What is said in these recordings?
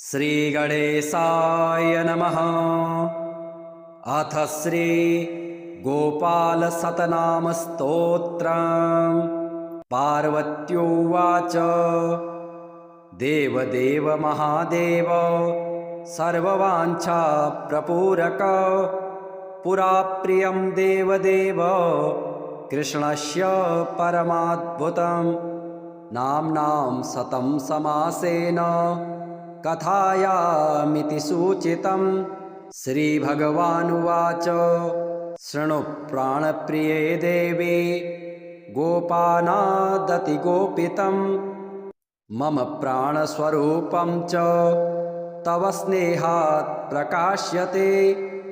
श्रीगणेशाय नमः। अथ श्री गोपालशतनामस्तोत्रम्। पार्वत्युवाच देवदेव महादेव सर्ववाञ्छाप्रपूरक पुरा प्रियं देवदेव कृष्णस्य परमाद्भुतं नाम्नां शतं समासेन कथायामिति सूचितं। श्रीभगवानुवाच शृणु प्राणप्रिये देवी गोपानादतिगोपितं मम प्राणस्वरूपं च तव स्नेहात् प्रकाश्यते।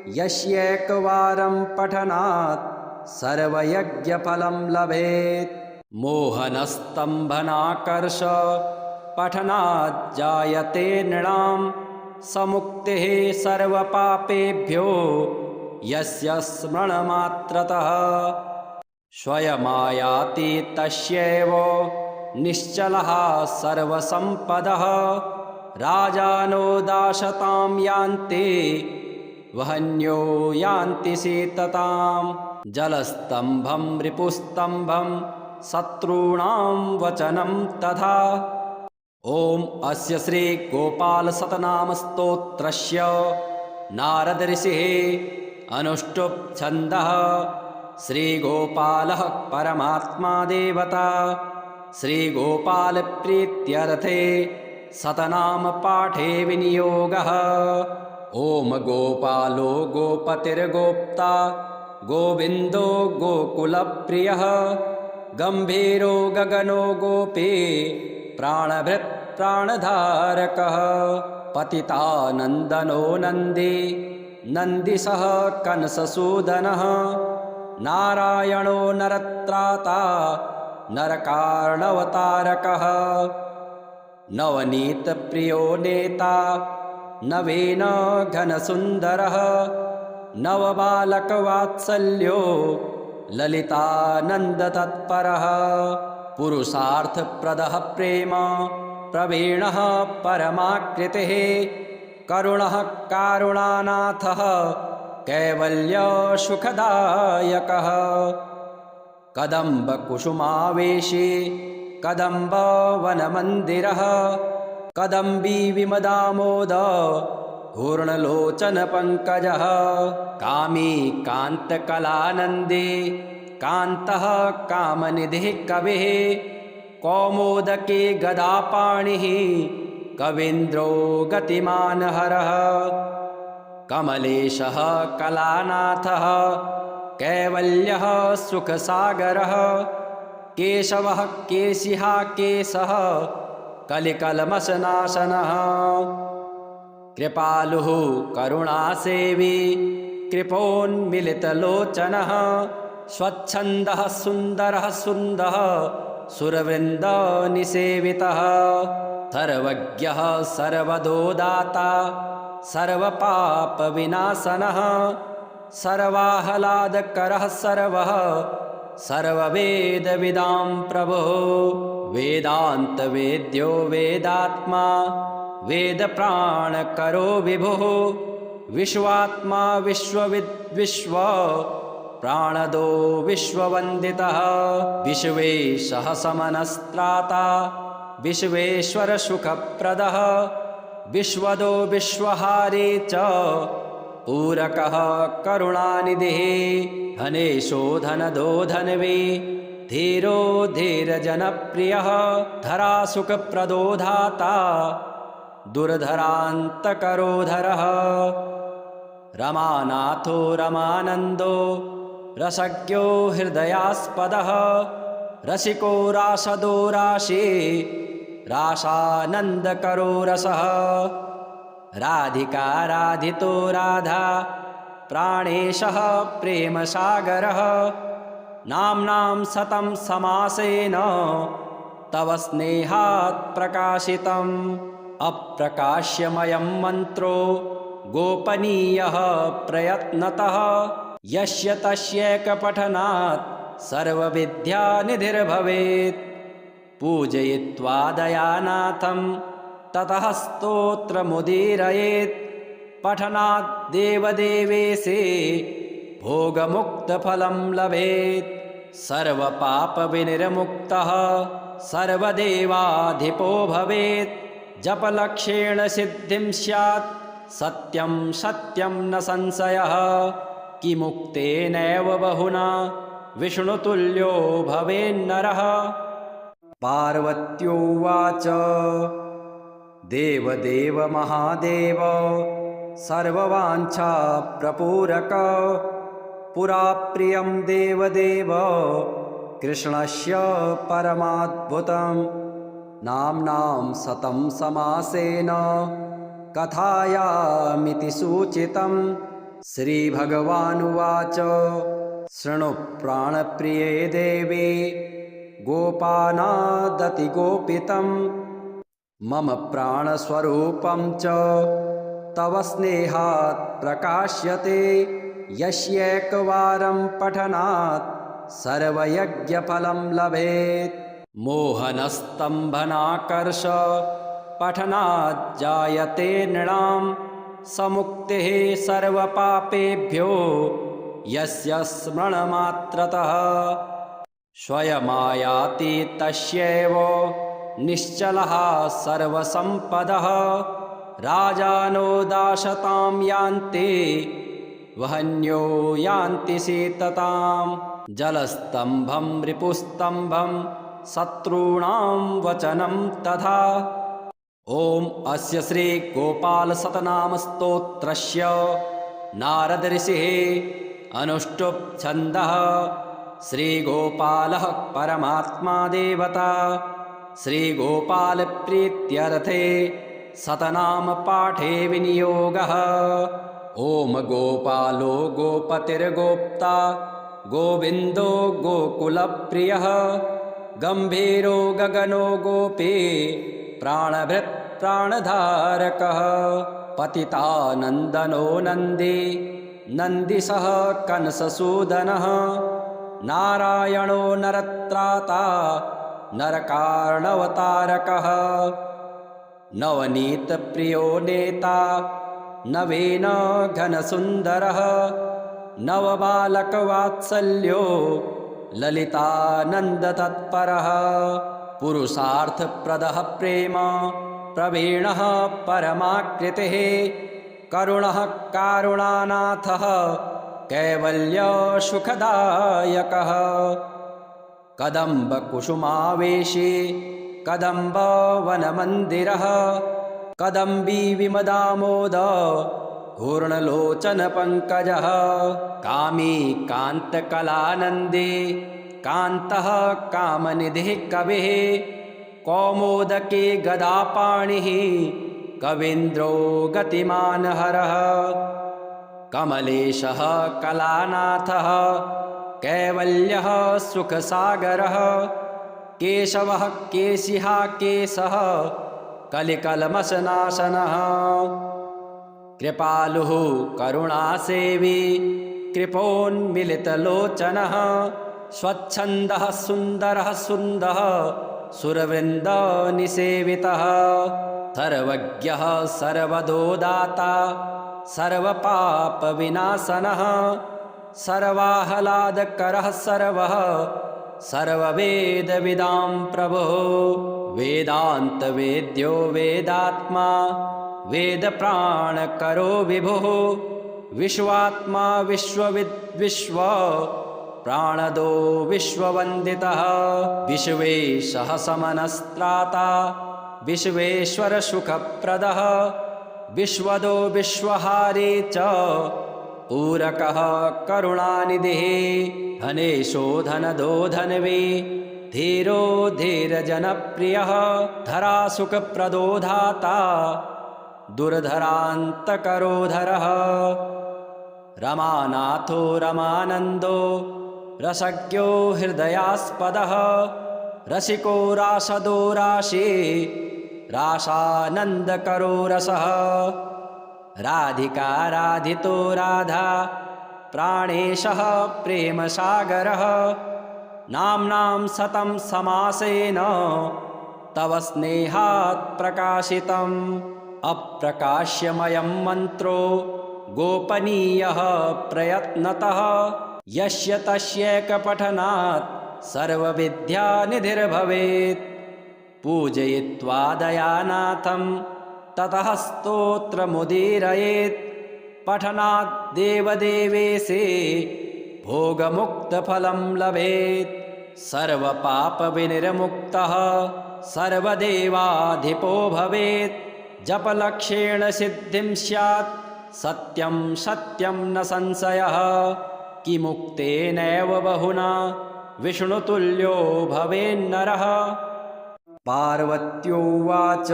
यस्यैकवारं पठनात् सर्वयज्ञफलं लभेत्। मोहनस्तम्भनाकर्ष पठनात् जायते नृणां समुक्तिः सर्वपापेभ्यो यस्य स्मरणमात्रतः। स्वयमायाति तस्यैव निश्चलः सर्वसम्पदः। राजानो दाशतां यान्ति वहन्यो यान्ति शीततां। जलस्तम्भं रिपुस्तम्भं शत्रूणां वचनं तथा। ओम अस्य श्री गोपाल शतनामस्तोत्रस्य नारद ऋषिः अनुष्टुप् छन्दः। श्री गोपालः परमात्मा देवता। श्री गोपाल प्रीत्यर्थे शतनाम पाठे विनियोगः। ओम गोपालो गोपतिर्गोप्ता गोविंदो गोकुलप्रियः गंभीरो गगनो गोपी प्राणभृत् प्राणधारकः। पतितानन्दनो नन्दी नन्दिसः कंससूदनः। नारायणो नरत्राता नरकार्णवतारकः। नवनीतप्रियो नेता नवीन घनसुन्दरः। नवबालकवात्सल्यो ललितानन्दतत्परः। पुरुषार्थप्रदः प्रेम प्रवीणः परमाकृतिः। करुणः कारुणानाथः कैवल्यसुखदायकः। कदम्बकुसुमावेशी कदम्बवनमन्दिरः। कदम्बी विमदामोद घूर्णलोचनपङ्कजः। कामी कान्तकलानन्दी कान्तः कामनिधिः कविः। कौमोदकी गदापाणिः कवीन्द्रो गतिमानहरः। कमलेशः कलानाथः कैवल्यः सुखसागरः। केशवः केशिहा केशः कलिकल्मषनाशनः। कृपालुः करुणासेवी कृपोन्मिलितलोचनः। स्वच्छन्दः सुन्दरः सुन्दः सुरवृन्दनिसेवितः। सर्वज्ञः सर्वदोदाता सर्वपापविनाशनः। सर्वाह्लादकरः सर्वः सर्ववेदविदां प्रभुः। वेदान्तवेद्यो वेदात्मा वेदप्राणकरो विभुः। विश्वात्मा विश्वविद्विश्व प्राणदो विश्ववन्दितः। विश्वेशः समनस्त्राता विश्वेश्वरसुखप्रदः। विश्वदो विश्वहारी च पूरकः करुणानिधिः। धनेशो धनदो धन्वी धीरो धीरजनप्रियः। धरासुखप्रदो धाता दुर्धरान्तकरोधरः। रमानाथो रमानन्दो रसज्ञो हृदयास्पदः। रसिको रासदो राशि रासानन्दकरो रसः। राधिका राधितो राधा प्राणेशः प्रेमसागरः। नाम्नां शतं समासेन तव स्नेहात् प्रकाशितम्। अप्रकाश्यमयं मन्त्रो गोपनीयः प्रयत्नतः। यस्य तस्यैकपठनात् सर्वविद्यानिधिर्भवेत्। पूजयित्वा दयानाथं ततः स्तोत्रमुदीरयेत् पठनात् देवदेवेशे भोगमुक्तफलं लभेत् सर्वपापविनिर्मुक्तः सर्वदेवाधिपो भवेत् जपलक्षेण सिद्धिं स्यात् सत्यं सत्यं न संशयः किमुक्तेनैव बहुना विष्णुतुल्यो भवेन्नरः। पार्वत्योवाच देवदेव महादेव सर्ववाञ्छाप्रपूरक पुरा प्रियं देवदेव कृष्णस्य परमाद्भुतं नाम्नां शतं समासेन कथायामिति सूचितं। श्रीभगवानुवाच शृणु प्राणप्रिये देवी गोपानादतिगोपितं मम प्राणस्वरूपं च तव स्नेहात् प्रकाश्यते यस्यैकवारं पठनात् सर्वयज्ञफलं लभेत्। मोहनस्तम्भनाकर्ष पठनात् जायते नृणां समुक्तिः सर्वपापेभ्यो यस्य स्मरणमात्रतः स्वयमायाति तस्यैव निश्चलः सर्वसम्पदः राजानो दाशतां यान्ति वहन्यो यान्ति सीततां जलस्तम्भं रिपुस्तम्भं शत्रूणां वचनं तथा। ॐ अस्य श्री गोपाल शतनाम स्तोत्रस्य नारद ऋषिः अनुष्टुप् छन्दः। श्रीगोपालः परमात्मा देवता श्रीगोपाल प्रीत्यर्थे शतनाम पाठे विनियोगः। ॐ गोपालो गोपतिर्गोप्ता गोविन्दो गोकुलप्रियः गम्भीरो गगनो गोपी प्राणभृत् प्राणधारकः पतितानन्दनो नन्दी नन्दिसः कंससूदनः नारायणो नरत्राता नरकार्णवतारकः नवनीतप्रियो नेता नवीन घनसुन्दरः नवबालकवात्सल्यो ललितानन्दतत्परः पुरुषार्थप्रदः प्रेम प्रवीणः परमाकृतिः करुणः कारुणानाथः कैवल्यसुखदायकः कदम्बकुसुमावेशी कदम्बवनमन्दिरः कदम्बी विमदामोद घूर्णलोचनपङ्कजः कामी कान्तकलानन्दी कान्तः कामनिधिः कविः कौमोदकी गदापाणिः कवीन्द्रो गतिमानहरः कमलेशः कलानाथः कैवल्यः सुखसागरः केशवः केशिहा केशः कलिकल्मषनाशनः कृपालुः करुणासेवी कृपोन्मिलितलोचनः स्वच्छन्दः सुन्दरः सुन्दः सुरवृन्दनिसेवितः सर्वज्ञः सर्वदोदाता सर्वपापविनाशनः सर्वाह्लादकरः सर्वः सर्ववेदविदां प्रभुः वेदान्तवेद्यो वेदात्मा वेदप्राणकरो विभुः विश्वात्मा विश्वविद्विश्व प्राणदो विश्ववन्दितः विश्वेशः समनस्त्राता विश्वेश्वरसुखप्रदः विश्वदो विश्वहारी च पूरकः करुणानिधिः धनेशो धनदो धन्वी धीरो धीरजनप्रियः धरासुखप्रदो धाता दुर्धरान्तकरोधरः रमानाथो रमानन्दो रसज्ञो हृदयास्पदः रसिको रासदो राशि रासानन्दकरो रसः राधिका राधितो राधा प्राणेशः प्रेमसागरः नाम्नां शतं समासेन तव स्नेहात् प्रकाशितम् अप्रकाश्यमयं मन्त्रो गोपनीयः प्रयत्नतः यस्य तस्यैकपठनात् सर्वविद्यानिधिर्भवेत् पूजयित्वा दयानाथं ततः स्तोत्रमुदीरयेत् पठनात् देवदेवेशे भोगमुक्तफलं लभेत् सर्वपापविनिर्मुक्तः सर्वदेवाधिपो भवेत् जपलक्षेण सिद्धिं स्यात् सत्यं सत्यं न संशयः किमुक्तेनैव बहुना विष्णुतुल्यो भवेन्नरः। पार्वत्योवाच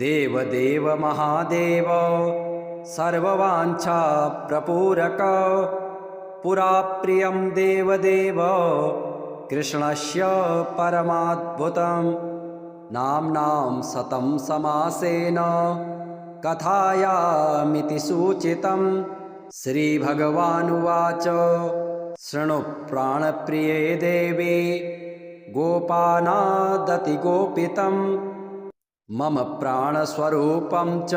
देवदेव महादेव सर्ववाञ्छाप्रपूरक पुरा प्रियं देवदेव कृष्णस्य परमाद्भुतं नाम्नां शतं समासेन कथायामिति सूचितं श्रीभगवानुवाच शृणु प्राणप्रिये देवी गोपानादतिगोपितं मम प्राणस्वरूपं च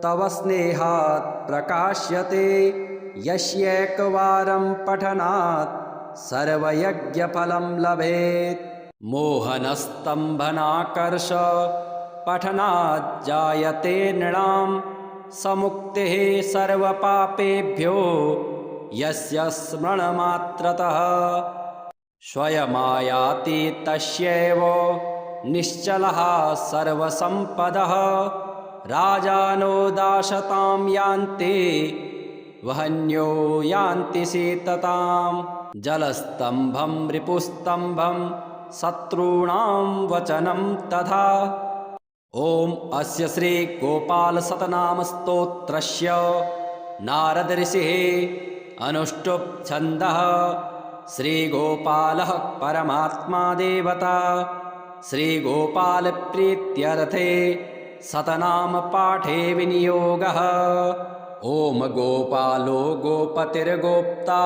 तव स्नेहात् प्रकाश्यते यस्यैकवारं पठनात् सर्वयज्ञफलं लभेत् मोहनस्तम्भनाकर्ष पठनात् जायते नृणां समुक्तिः सर्वपापेभ्यो यस्य स्मरणमात्रतः स्वयमायाति तस्यैव निश्चलः सर्वसम्पदः राजानो दाशतां यान्ति वहन्यो यान्ति शीततां जलस्तम्भं रिपुस्तम्भं शत्रूणां वचनं तथा। ॐ अस्य श्री गोपालशतनाम स्तोत्रस्य नारद ऋषिः अनुष्टुप् छन्दः श्रीगोपालः परमात्मा देवता श्रीगोपालप्रीत्यर्थे शतनाम पाठे विनियोगः। ॐ गोपालो गोपतिर्गोप्ता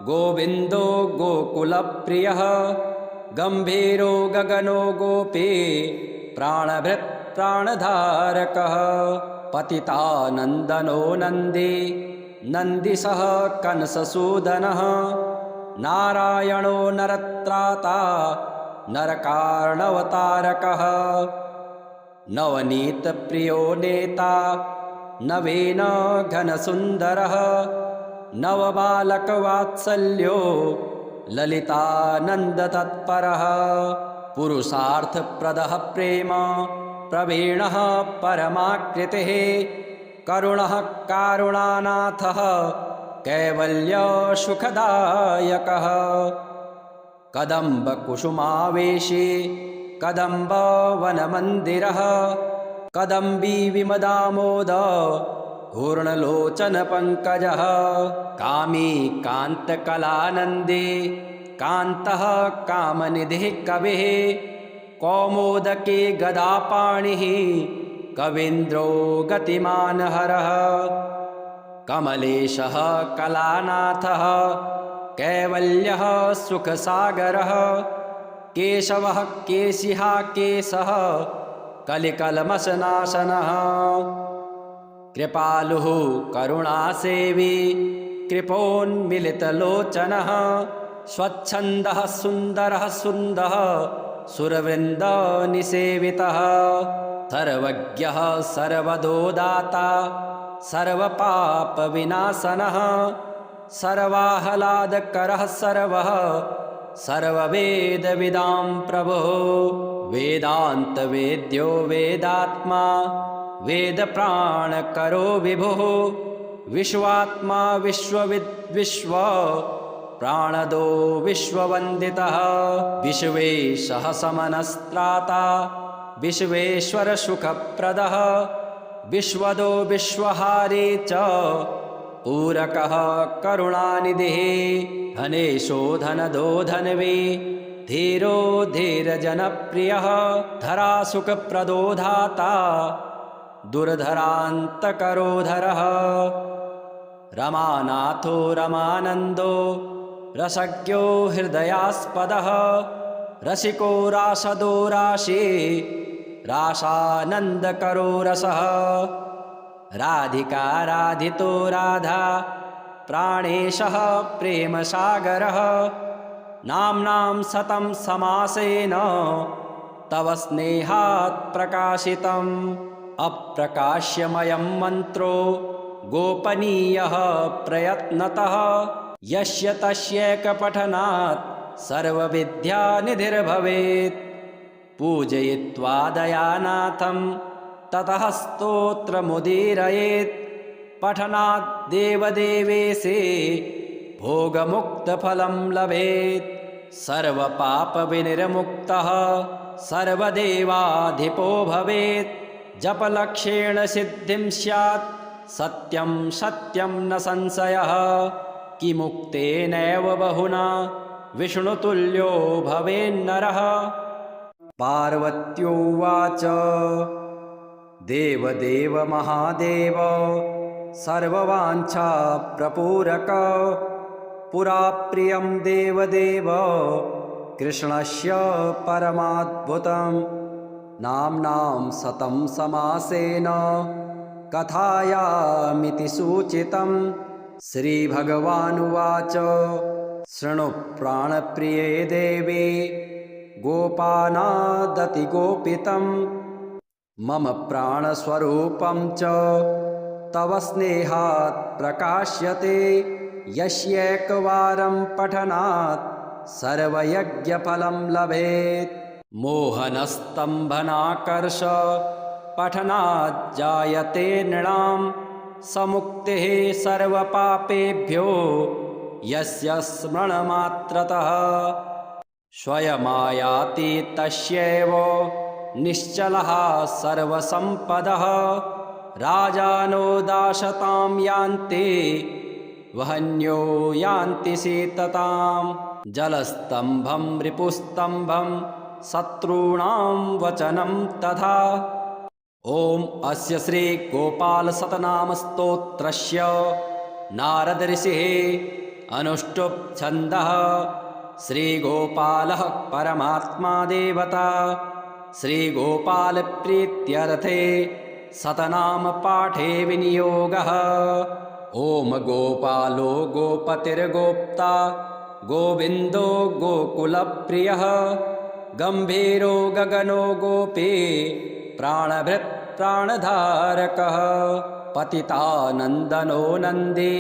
गोविन्दो गोकुलप्रियः गम्भीरो गगनो गोपी प्राणभृत् प्राणधारकः पतितानन्दनो नन्दी नन्दिसः कंससूदनः नारायणो नरत्राता नरकार्णवतारकः नवनीतप्रियो नेता नवीन घनसुन्दरः नवबालकवात्सल्यो ललितानन्दतत्परः पुरुषार्थप्रदः प्रेम प्रवीणः परमाकृतिः करुणः कारुणानाथः कैवल्यसुखदायकः कदम्बकुसुमावेशी कदम्बवनमन्दिरः कदम्बी विमदामोद घूर्णलोचनपङ्कजः कामी कान्तकलानन्दे कान्तः कामनिधिः कविः कौमोदके गदापाणिः कवीन्द्रो गतिमानहरः कमलेशः कलानाथः कैवल्यः सुखसागरः केशवः केशिहा केशः कलिकल्मषनाशनः कृपालुः करुणासेवी कृपोन्मिलितलोचनः स्वच्छन्दः सुन्दरः सुन्दः सुरवृन्दनिसेवितः सर्वज्ञः सर्वदोदाता सर्वपापविनाशनः सर्वाह्लादकरः सर्वः सर्ववेदविदां प्रभुः वेदान्तवेद्यो वेदात्मा वेदप्राणकरो विभुः विश्वात्मा विश्वविद्विश्व प्राणदो विश्ववन्दितः विश्वेशः समनस्त्राता विश्वेश्वरसुखप्रदः विश्वदो विश्वहारी च पूरकः करुणानिधिः धनेशो धनदो धन्वी धीरो धीरजनप्रियः धरासुखप्रदो धाता दुर्धरान्तकरोधरः रमानाथो रमानन्दो रसज्ञो हृदयास्पदः रसिको रासदो राशि रासानन्दकरो रसः राधिका राधितो राधा प्राणेशः प्रेमसागरः नाम्नां शतं समासेन तव स्नेहात् प्रकाशितम् अप्रकाश्यमयं मन्त्रो गोपनीयः प्रयत्नतः यस्य तस्यैकपठनात् सर्वविद्यानिधिर्भवेत् पूजयित्वा दयानाथं ततः स्तोत्रमुदीरयेत् पठनात् देवदेवेशे भोगमुक्तफलं लभेत् सर्वपापविनिर्मुक्तः सर्वदेवाधिपो भवेत् जपलक्ष्येण सिद्धिं स्यात् सत्यं सत्यं न संशयः किमुक्तेनैव बहुना विष्णुतुल्यो भवेन्नरः पार्वत्योवाच देवदेव महादेव सर्ववाञ्छाप्रपूरक पुरा प्रियं देवदेव कृष्णस्य परमाद्भुतं नाम्नां शतं समासेन कथायामिति सूचितं श्रीभगवानुवाच शृणु प्राणप्रिये देवी गोपानादतिगोपितं मम प्राणस्वरूपं च तव स्नेहात् प्रकाश्यते यस्यैकवारं पठनात् सर्वयज्ञफलं लभेत् मोहनस्तम्भनाकर्ष पठनात् जायते नृणां समुक्तिः सर्वपापेभ्यो यस्य स्मरणमात्रतः स्वयमायाति तस्यैव निश्चलः सर्वसम्पदः राजानो दाशतां यान्ति वहन्यो यान्ति शीततां जलस्तम्भं रिपुस्तम्भं शत्रूणां वचनं तथा ॐ अस्य श्रीगोपालशतनामस्तोत्रस्य नारदऋषिः अनुष्टुप् छन्दः श्रीगोपालः परमात्मा देवता श्रीगोपालप्रीत्यर्थे शतनामपाठे विनियोगः ॐ गोपालो गोपतिर्गोप्ता गोविन्दो गोकुलप्रियः गम्भीरो गगनो गोपी प्राणभृत् प्राणधारकः पतितानन्दनो नन्दी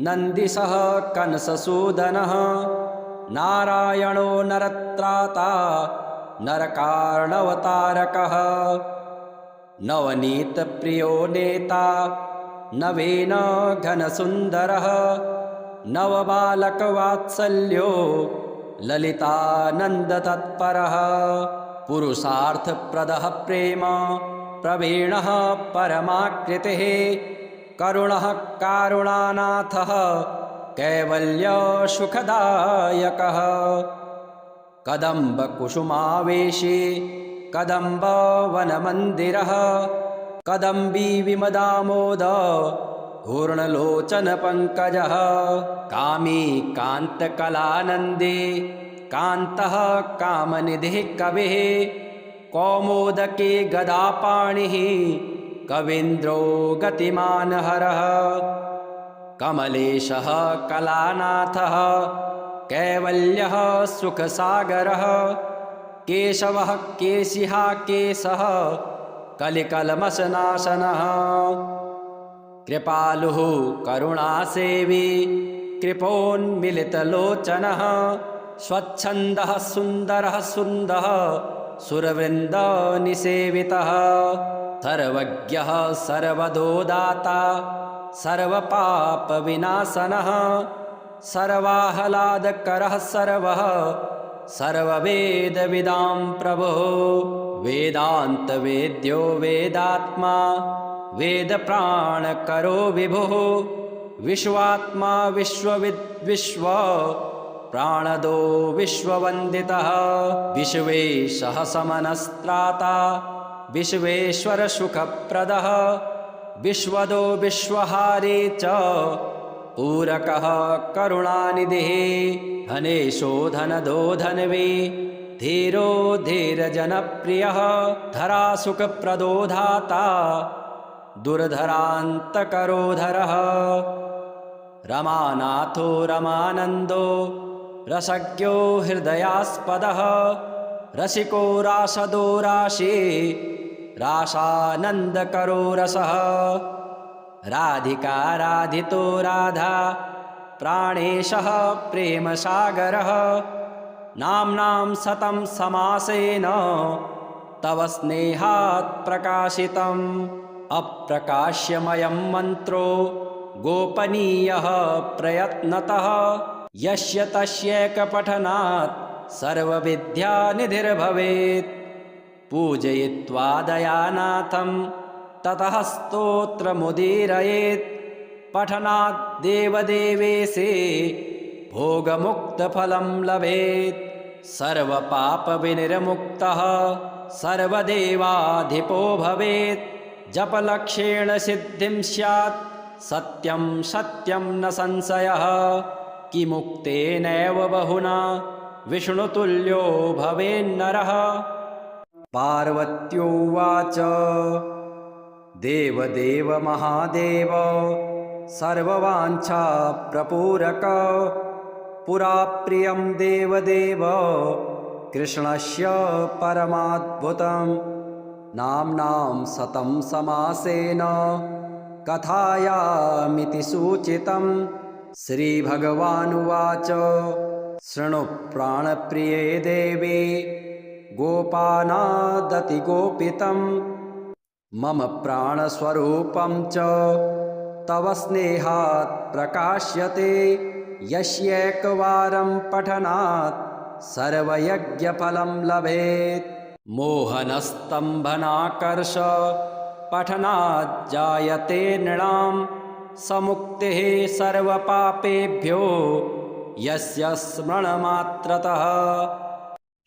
नन्दिसः कंससूदनः नारायणो नरत्राता नरकार्णवतारकः नवनीतप्रियो नेता नवीन घनसुन्दरः नवबालकवात्सल्यो ललितानन्दतत्परः पुरुषार्थप्रदः प्रेम प्रवीणः परमाकृतिः करुणः कारुणानाथः कैवल्यसुखदायकः कदम्बकुसुमावेशी कदम्बवनमन्दिरः कदम्बी विमदामोद पूर्णलोचनपङ्कजः कामी कान्तकलानन्दी कान्तः कामनिधिः कविः कौमोदकी गदापाणिः कवीन्द्रो गतिमानहरः कमलेशः कलानाथः कैवल्यः सुखसागरः केशवः केशिहा केशः कलिकल्मषनाशनः कृपालुः करुणासेवी कृपोन्मिलितलोचनः स्वच्छन्दः सुन्दरः सुन्दः सुरवृन्दनिसेवितः सर्वज्ञः सर्वदोदाता सर्वपापविनाशनः सर्वाह्लादकरः सर्वः सर्ववेदविदां प्रभुः वेदान्तवेद्यो वेदात्मा वेदप्राणकरो विभुः विश्वात्मा विश्वविद्विश्व प्राणदो विश्ववन्दितः विश्वेशः समनस्त्राता विश्वेश्वरसुखप्रदः विश्वदो विश्वहारी च पूरकः करुणानिधिः धनेशो धनदो धन्वी धीरो धीरजनप्रियः धरासुखप्रदो धाता दुर्धरान्तकरोधरः रमानाथो रमानन्दो रसज्ञो हृदयास्पदः रसिको रासदो राशि रासानन्दकरो रसः राधिका राधितो राधा प्राणेशः प्रेमसागरः नाम्नां सतं समासेन तव स्नेहात् प्रकाशितम् अप्रकाश्यमयं मन्त्रो गोपनीयः प्रयत्नतः यस्य तस्यैकपठनात् सर्वविद्यानिधिर्भवेत् पूजयित्वा दयानाथं ततः स्तोत्रमुदीरयेत् पठनात् देवदेवेशे भोगमुक्तफलं लभेत् सर्वपापविनिर्मुक्तः सर्वदेवाधिपो भवेत् जपलक्ष्येण सिद्धिं स्यात् सत्यं सत्यं न संशयः किमुक्तेनैव बहुना विष्णुतुल्यो भवेन्नरः। पार्वत्योवाच देवदेव महादेव सर्ववाञ्छाप्रपूरक पुरा प्रियं देवदेव कृष्णस्य परमाद्भुतं नाम्नां सतं समासेन कथायामिति सूचितं। श्रीभगवानुवाच शृणु प्राणप्रिये देवी गोपानादतिगोपितं मम प्राणस्वरूपं च तव स्नेहात् प्रकाश्यते यस्यैकवारं पठनात् सर्वयज्ञफलं लभेत्। मोहनस्तम्भनाकर्ष पठनात् जायते नृणां समुक्तिः सर्वपापेभ्यो यस्य स्मरणमात्रतः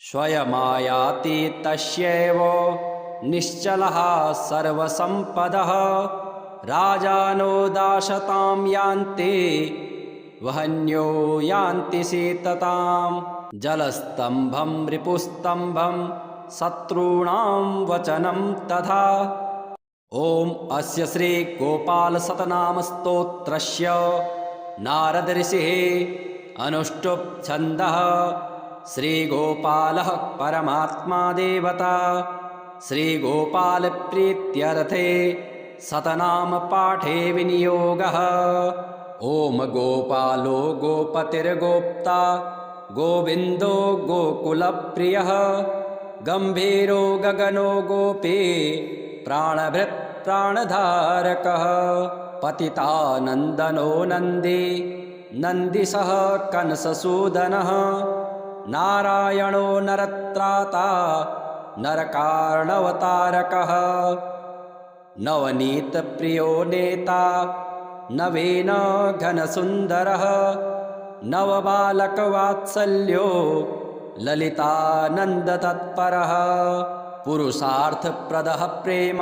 स्वयमायाति तस्यैव निश्चलः सर्वसम्पदः राजानो दाशतां यान्ति वहन्यो यान्ति सीतताम् जलस्तम्भं रिपुस्तम्भं शत्रूणां वचनं तथा। ॐ अस्य श्री गोपाल सतनाम स्तोत्रस्य नारद ऋषिः अनुष्टुप् छन्दः। श्रीगोपालः परमात्मा देवता श्रीगोपाल प्रीत्यर्थे सतनाम पाठे विनियोगः। ॐ गोपालो गोपतिर्गोप्ता गोविन्दो गोकुलप्रियः गम्भीरो गगनो गोपी प्राणभृत् प्राणधारकः पतितानन्दनो नन्दी नन्दिसः कंससूदनः नारायणो नरत्राता नरकार्णवतारकः नवनीतप्रियो नेता नवीन घनसुन्दरः नवबालकवात्सल्यो ललितानन्दतत्परः पुरुषार्थप्रदः प्रेम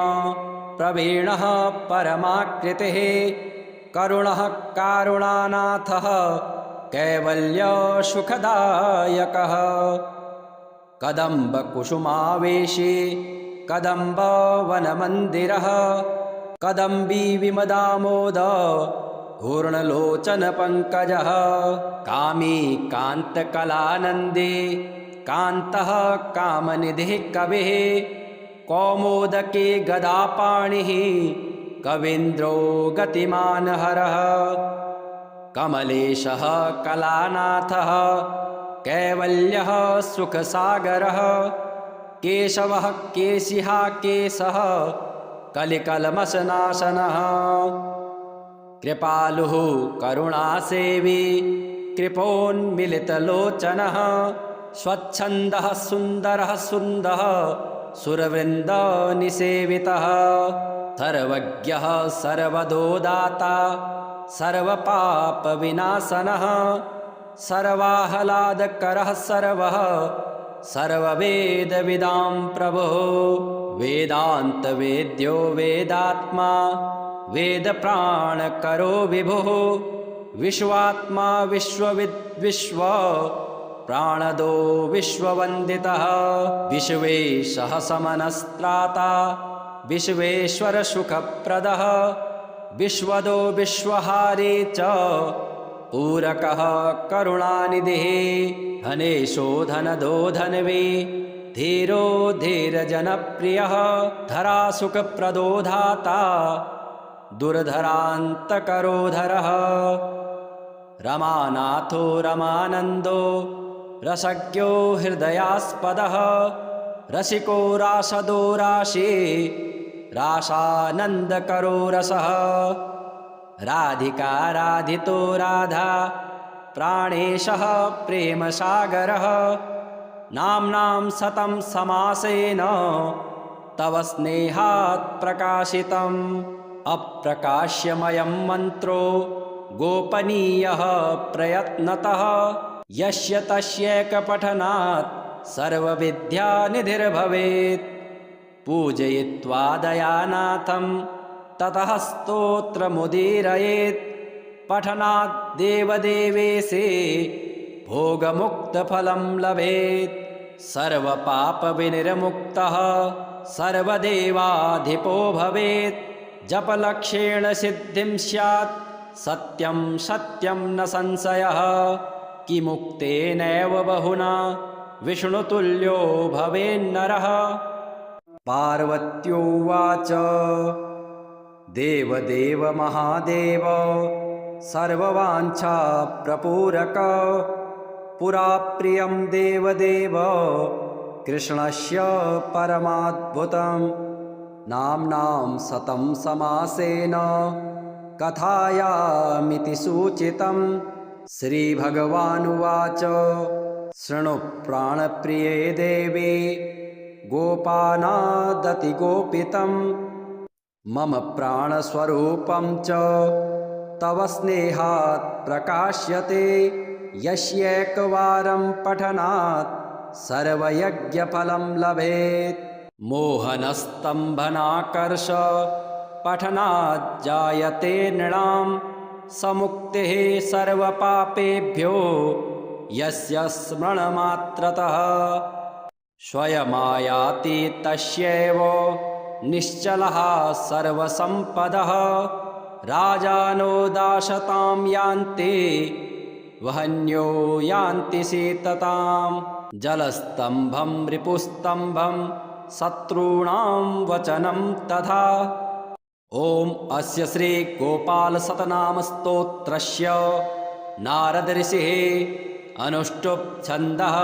प्रवीणः परमाकृतिः करुणः कारुणानाथः कैवल्यसुखदायकः कदम्बकुसुमावेशी कदम्बवनमन्दिरः कदम्बी विमदामोद घूर्णलोचनपङ्कजः कामी कान्तकलानन्दी कान्तः कामनिधिः कविः कौमोदकी गदापाणिः कवीन्द्रो गतिमानहरः कमलेशः कलानाथः कैवल्यः सुखसागरः केशवः केशिहा केशः कलिकल्मषनाशनः कृपालुः करुणासेवी कृपोन्मिलितलोचनः स्वच्छन्दः सुन्दरः सुन्दः सुरवृन्दनिसेवितः सर्वज्ञः सर्वदोदाता सर्वपापविनाशनः सर्वाह्लादकरः सर्वः सर्ववेदविदां प्रभुः वेदान्तवेद्यो वेदात्मा वेदप्राणकरो विभुः विश्वात्मा विश्वविद् विश्व प्राणदो विश्ववन्दितः विश्वेशः समनस्त्राता विश्वेश्वरसुखप्रदः विश्वदो विश्वहारी च पूरकः करुणानिधिः धनेशो धनदो धन्वी धीरो धीरजनप्रियः धरासुखप्रदो धाता दुर्धरान्तकरोधरः रमानाथो रमानन्दो रसज्ञो हृदयास्पदः रसिको रासदो राशि रासानन्दकरो रसः राधिका राधितो राधा प्राणेशः प्रेमसागरः नाम्नां सतं समासेन तव स्नेहात् प्रकाशितम् अप्रकाश्यमयं मन्त्रो गोपनीयः प्रयत्नतः यस्य तस्यैकपठनात् सर्वविद्यानिधिर्भवेत् पूजयित्वा दयानाथं ततः स्तोत्रमुदीरयेत् पठनात् देवदेवेशे भोगमुक्तफलं लभेत् सर्वपापविनिर्मुक्तः सर्वदेवाधिपो भवेत् जपलक्षेण सिद्धिं स्यात् सत्यं सत्यं न संशयः किमुक्तेनैव बहुना विष्णुतुल्यो भवेन्नरः पार्वत्योवाच देवदेव महादेव सर्ववाञ्छाप्रपूरक पुरा प्रियं देवदेव कृष्णस्य परमाद्भुतं नाम्नां सतं समासेन कथायामिति सूचितं श्रीभगवानुवाच शृणु प्राणप्रिये देवी गोपानादतिगोपितं मम प्राणस्वरूपं च तव स्नेहात् प्रकाश्यते यस्यैकवारं पठनात् सर्वयज्ञफलं लभेत् मोहनस्तम्भनाकर्ष पठनात् जायते नृणां समुक्तिः सर्वपापेभ्यो यस्य स्मरणमात्रतः स्वयमायाति तस्यैव निश्चलः सर्वसम्पदः राजानो दाशतां यान्ति वहन्यो यान्ति शीततां जलस्तम्भं रिपुस्तम्भं शत्रूणां वचनं तथा ॐ अस्य श्रीगोपालशतनामस्तोत्रस्य नारदऋषिः अनुष्टुप् छन्दः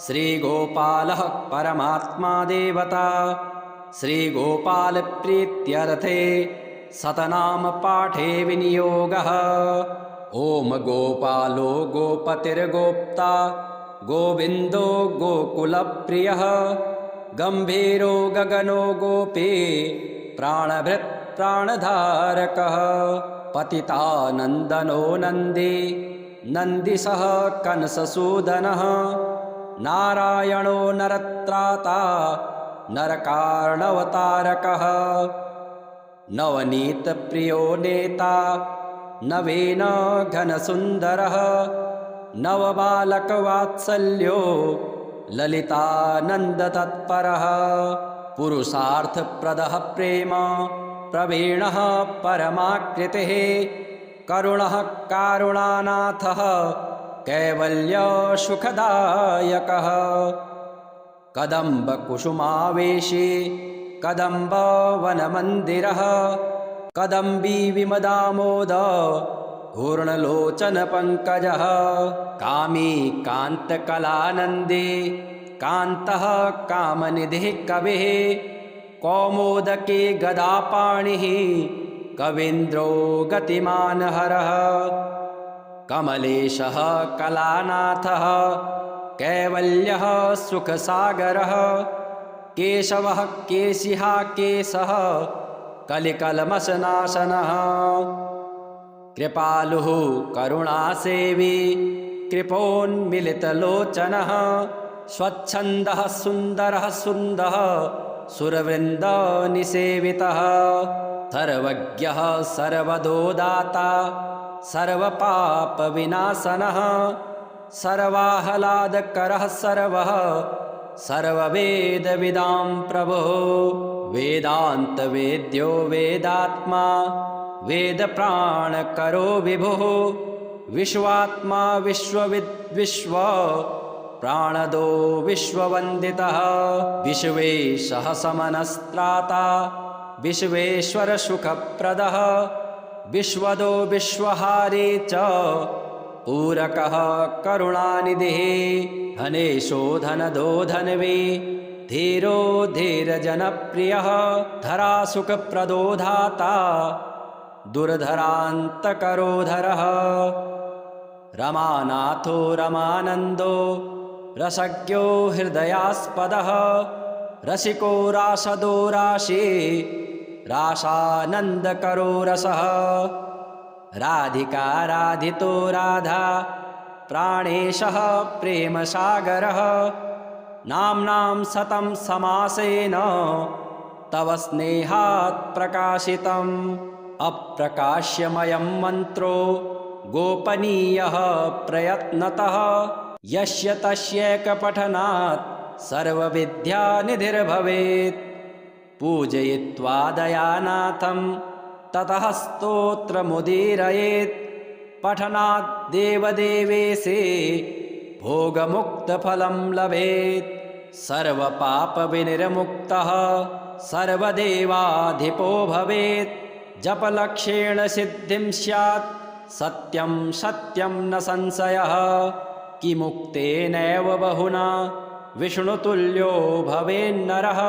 श्रीगोपालः परमात्मा देवता श्रीगोपालप्रीत्यर्थे शतनामपाठे विनियोगः ॐ गोपालो गोपतिर्गोप्ता गोविन्दो गोकुलप्रियः गम्भीरो गगनो गोपी प्राणभृत् प्राणधारकः पतितानन्दनो नन्दी नन्दिसः कंससूदनः नारायणो नरत्राता नरकार्णवतारकः नवनीतप्रियो नेता नवीन घनसुन्दरः नवबालकवात्सल्यो ललितानन्दतत्परः पुरुषार्थप्रदः प्रेम प्रवीणः परमाकृतिः करुणः कारुणानाथः कैवल्यसुखदायकः कदम्बकुसुमावेशी कदम्बवनमन्दिरः कदम्बी विमदामोद घूर्णलोचनपङ्कजः कामी कान्तकलानन्दी कान्तः कामनिधिः कविः कौमोदकी गदापाणिः कवीन्द्रो गतिमानहरः कमलेशः कलानाथः कैवल्यः सुखसागरः केशवः केशिहा केशः कलिकल्मषनाशनः कृपालुः करुणासेवी कृपोन्मिलितलोचनः स्वच्छन्दः सुन्दरः सुन्दः सुरवृन्दनिसेवितः सर्वज्ञः सर्वदो दाता सर्वपापविनाशनः सर्वाह्लादकरः सर्वः सर्ववेदविदां प्रभुः वेदान्तवेद्यो वेदात्मा वेदप्राणकरो विभुः विश्वात्मा विश्वविद्विश्व प्राणदो विश्ववन्दितः विश्वेशः समनस्त्राता विश्वेश्वरसुखप्रदः विश्वदो विश्वहारी च पूरकः करुणानिधिः धनेशो धनदो धन्वी धीरो धीरजनप्रियः धरासुखप्रदो धाता दुर्धरान्तकरोधरः रमानाथो रमानन्दो रसज्ञो हृदयास्पदः रसिको रासदो राशि रासानन्दकरो रसः राधिका राधितो राधा प्राणेशः प्रेमसागरः नाम्नां शतं समासेन तव स्नेहात् प्रकाशितम् अप्रकाश्यमयं मन्त्रो गोपनीयः प्रयत्नतः यस्य तस्यैकपठनात् सर्वविद्यानिधिर्भवेत् पूजयित्वा दयानाथं ततः स्तोत्रमुदीरयेत् पठनात् देवदेवेशे भोगमुक्तफलं लभेत् सर्वपापविनिर्मुक्तः सर्वदेवाधिपो भवेत् जपलक्ष्येण सिद्धिं स्यात् सत्यं सत्यं न संशयः किमुक्तेनैव बहुना विष्णुतुल्यो भवेन्नरः।